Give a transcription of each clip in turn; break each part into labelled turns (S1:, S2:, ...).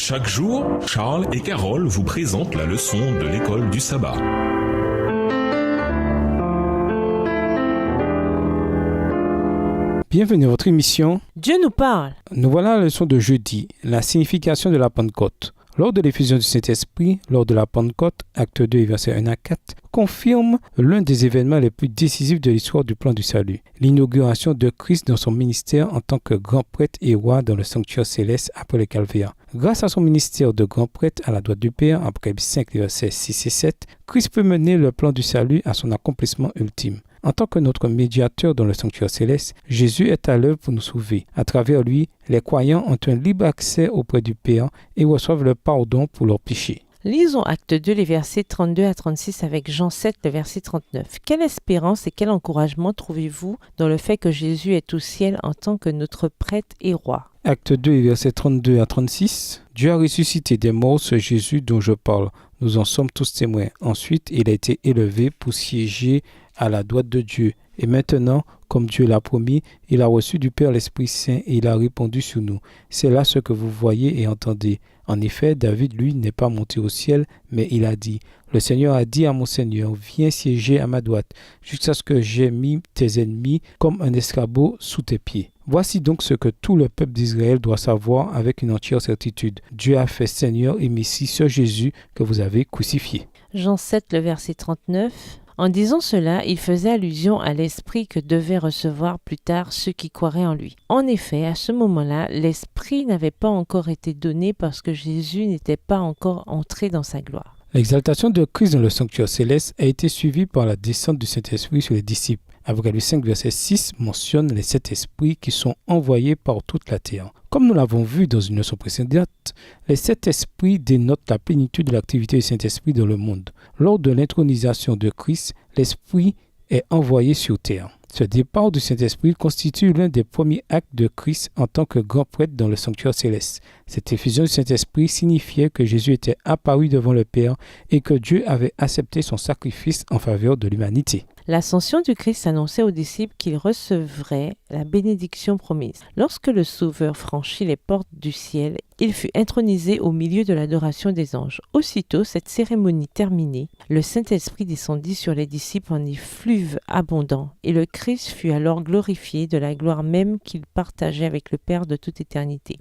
S1: Chaque jour, Charles et Carole vous présentent la leçon de l'école du sabbat.
S2: Bienvenue à votre émission.
S3: Dieu nous parle.
S2: Nous voilà à la leçon de jeudi, la signification de la Pentecôte. Lors de l'effusion du Saint-Esprit, lors de la Pentecôte, acte 2, versets 1 à 4, confirme l'un des événements les plus décisifs de l'histoire du plan du salut, l'inauguration de Christ dans son ministère en tant que grand prêtre et roi dans le sanctuaire céleste après le calvaire. Grâce à son ministère de grand prêtre à la droite du Père, Apocalypse 5, versets 6 et 7, Christ peut mener le plan du salut à son accomplissement ultime. En tant que notre médiateur dans le sanctuaire céleste, Jésus est à l'œuvre pour nous sauver. À travers lui, les croyants ont un libre accès auprès du Père et reçoivent le pardon pour leurs péchés.
S3: Lisons acte 2, les versets 32 à 36 avec Jean 7, le verset 39. Quelle espérance et quel encouragement trouvez-vous dans le fait que Jésus est au ciel en tant que notre prêtre et roi?
S2: Acte 2, versets 32 à 36. Dieu a ressuscité des morts ce Jésus dont je parle. Nous en sommes tous témoins. Ensuite, il a été élevé pour siéger à la droite de Dieu. Et maintenant, comme Dieu l'a promis, il a reçu du Père l'Esprit Saint et il a répandu sur nous. C'est là ce que vous voyez et entendez. En effet, David, lui, n'est pas monté au ciel, mais il a dit, « Le Seigneur a dit à mon Seigneur, viens siéger à ma droite, jusqu'à ce que j'aie mis tes ennemis comme un escabeau sous tes pieds. » Voici donc ce que tout le peuple d'Israël doit savoir avec une entière certitude. Dieu a fait Seigneur et Messie ce Jésus que vous avez crucifié.
S3: Jean 7, le verset 39. En disant cela, il faisait allusion à l'Esprit que devaient recevoir plus tard ceux qui croiraient en lui. En effet, à ce moment-là, l'Esprit n'avait pas encore été donné parce que Jésus n'était pas encore entré dans sa gloire.
S2: L'exaltation de Christ dans le sanctuaire céleste a été suivie par la descente du Saint-Esprit sur les disciples. Apocalypse 5, verset 6 mentionne les 7 esprits qui sont envoyés par toute la terre. Comme nous l'avons vu dans une leçon précédente, les 7 esprits dénotent la plénitude de l'activité du Saint-Esprit dans le monde. Lors de l'intronisation de Christ, l'Esprit est envoyé sur terre. Ce départ du Saint-Esprit constitue l'un des premiers actes de Christ en tant que grand prêtre dans le sanctuaire céleste. Cette effusion du Saint-Esprit signifiait que Jésus était apparu devant le Père et que Dieu avait accepté son sacrifice en faveur de l'humanité.
S3: L'ascension du Christ annonçait aux disciples qu'ils recevraient la bénédiction promise. Lorsque le Sauveur franchit les portes du ciel, il fut intronisé au milieu de l'adoration des anges. Aussitôt, cette cérémonie terminée, le Saint-Esprit descendit sur les disciples en effluve abondant, et le Christ fut alors glorifié de la gloire même qu'il partageait avec le Père de toute éternité.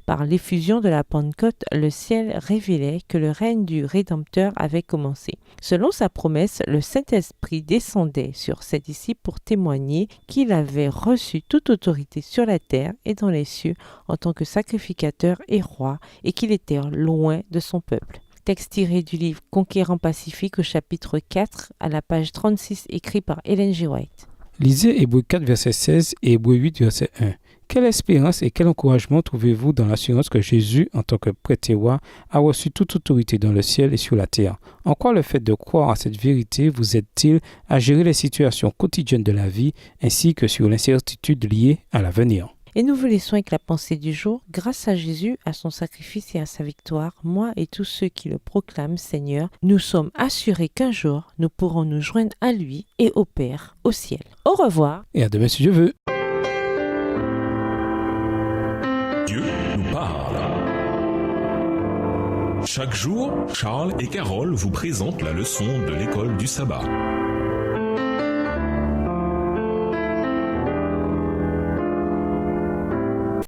S3: Par l'effusion de la Pentecôte, le ciel révélait que le règne du Rédempteur avait commencé. Selon sa promesse, le Saint-Esprit descendait sur ses disciples pour témoigner qu'il avait reçu toute autorité sur la terre et dans les cieux en tant que sacrificateur et roi et qu'il était loin de son peuple. Texte tiré du livre Conquérant Pacifique au chapitre 4 à la page 36 écrit par Ellen G. White.
S2: Lisez Hébreux 4, verset 16 et Hébreux 8, verset 1. Quelle espérance et quel encouragement trouvez-vous dans l'assurance que Jésus, en tant que prêtre et roi, a reçu toute autorité dans le ciel et sur la terre? En quoi le fait de croire à cette vérité vous aide-t-il à gérer les situations quotidiennes de la vie ainsi que sur l'incertitude liée à l'avenir?
S3: Et nous vous laissons avec la pensée du jour. Grâce à Jésus, à son sacrifice et à sa victoire, moi et tous ceux qui le proclament Seigneur, nous sommes assurés qu'un jour, nous pourrons nous joindre à lui et au Père, au ciel. Au revoir.
S2: Et à demain si Dieu veut.
S1: Dieu nous parle. Chaque jour, Charles et Carole vous présentent la leçon de l'école du sabbat.